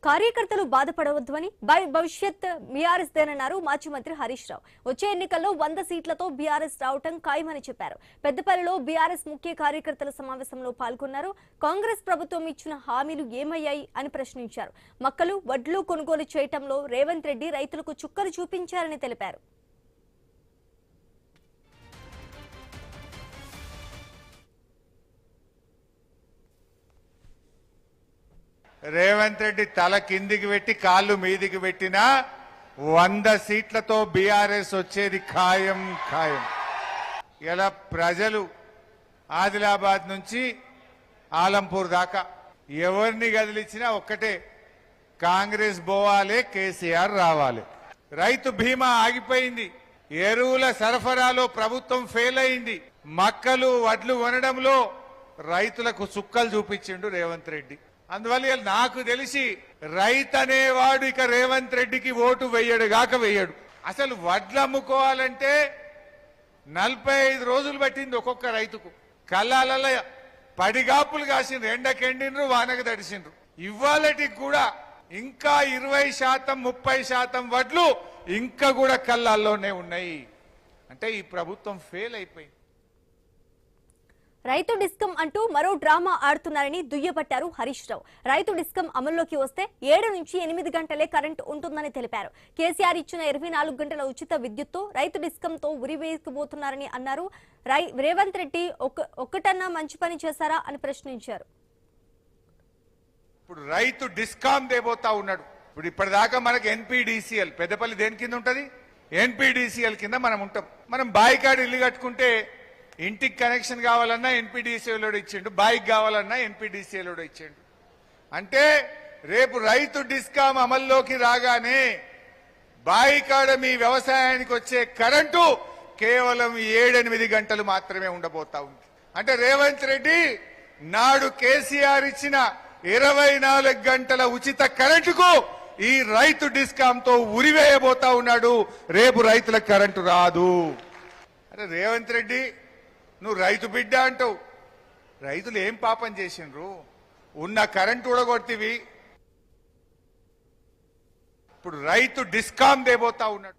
కార్యకర్తలు బాధపడవద్దని భవిష్యత్ బీఆర్ఎస్ దేనన్నారు మాజీ మంత్రి హరీష్ రావు. వచ్చే ఎన్నికల్లో 100 సీట్లతో బీఆర్ఎస్ రావటం ఖాయమని చెప్పారు. పెద్దపల్లిలో బీఆర్ఎస్ ముఖ్య కార్యకర్తల సమావేశంలో పాల్గొన్నారు. కాంగ్రెస్ ప్రభుత్వం ఇచ్చిన హామీలు ఏమయ్యాయి అని ప్రశ్నించారు. మక్కలు, వడ్లు కొనుగోలు చేయటంలో రేవంత్ రెడ్డి రైతులకు చుక్కలు చూపించారని తెలిపారు. రేవంత్ రెడ్డి తల కిందికి పెట్టి కాళ్ళు మీదికి పెట్టినా 100 సీట్లతో బీఆర్ఎస్ వచ్చేది ఖాయం. ఇలా ప్రజలు ఆదిలాబాద్ నుంచి ఆలంపూర్ దాకా ఎవరిని కదిలించినా ఒక్కటే, కాంగ్రెస్ పోవాలి, కేసీఆర్ రావాలి. రైతు బీమా ఆగిపోయింది, ఎరువుల సరఫరాలో ప్రభుత్వం ఫెయిల్ అయింది, మక్కలు వడ్లు కొనడంలో రైతులకు చుక్కలు చూపించిండు రేవంత్ రెడ్డి. అందువల్ల నాకు తెలిసి రైతు అనేవాడు ఇక రేవంత్ రెడ్డికి ఓటు వెయ్యడు గాక వెయ్యడు. అసలు వడ్లు అమ్ముకోవాలంటే 45 రోజులు పట్టింది ఒక్కొక్క రైతుకు. కళ్ళాలలో పడిగాపులు కాసిండ్రు, ఎండకెండినరు, వానకు తడిసిండ్రు. ఇవాళటికి కూడా ఇంకా 20%, 30% వడ్లు ఇంకా కూడా కళ్ళాల్లోనే ఉన్నాయి. అంటే ఈ ప్రభుత్వం ఫెయిల్ అయిపోయింది. రైతు డిస్కం అంటూ మరో డ్రామా ఆడుతున్నారని దుయ్యబట్టారు హరీష్ రావు. రైతు డిస్కం అమల్లోకి వస్తే 7 నుంచి 8 గంటలే కరెంటు ఉంటుందని తెలిపారు. కేసీఆర్ ఇచ్చిన 24 గంటల ఉచిత విద్యుత్తో రైతు డిస్కంతో ఉరివేయకపోతున్నారని అన్నారు. రేవంత్ రెడ్డి ఒక్కటన్నా మంచి పని చేశారా అని ప్రశ్నించారు. ఇప్పుడు రైతు డిస్కాం దేబోతా ఉన్నాడు. ఇప్పుడు ఇప్పటిదాకా మనకి ఎన్పీడీసీఎల్, పెద్దపల్లి దేని కింద ఉంటది? ఎన్పీడీసీఎల్ కింద మనం ఉంటాం. మనం బాయికాడు ఇల్లు కట్టుకుంటే ఇంటికి కనెక్షన్ కావాలన్నా ఎన్పీడీసీఎల్ ఇచ్చిండు, బాయికి కావాలన్నా ఎన్పీడీసీఎల్ ఇచ్చిండు. అంటే రేపు రైతు డిస్కాం అమల్లోకి రాగానే బాయికాడ మీ వ్యవసాయానికి వచ్చే కరెంటు కేవలం 7-8 గంటలు మాత్రమే ఉండబోతా ఉంది. అంటే రేవంత్ రెడ్డి నాడు కేసీఆర్ ఇచ్చిన 24 గంటల ఉచిత కరెంటుకు ఈ రైతు డిస్కాంతో ఉరివేయబోతా ఉన్నాడు. రేపు రైతులకు కరెంటు రాదు. అంటే రేవంత్ రెడ్డి, నువ్వు రైతు బిడ్డ అంటావు, రైతులు ఏం పాపం చేసిండ్రు? ఉన్న కరెంటు ఊడగొడితివి, ఇప్పుడు రైతు డిస్కాం దేబోతా ఉన్నాడు.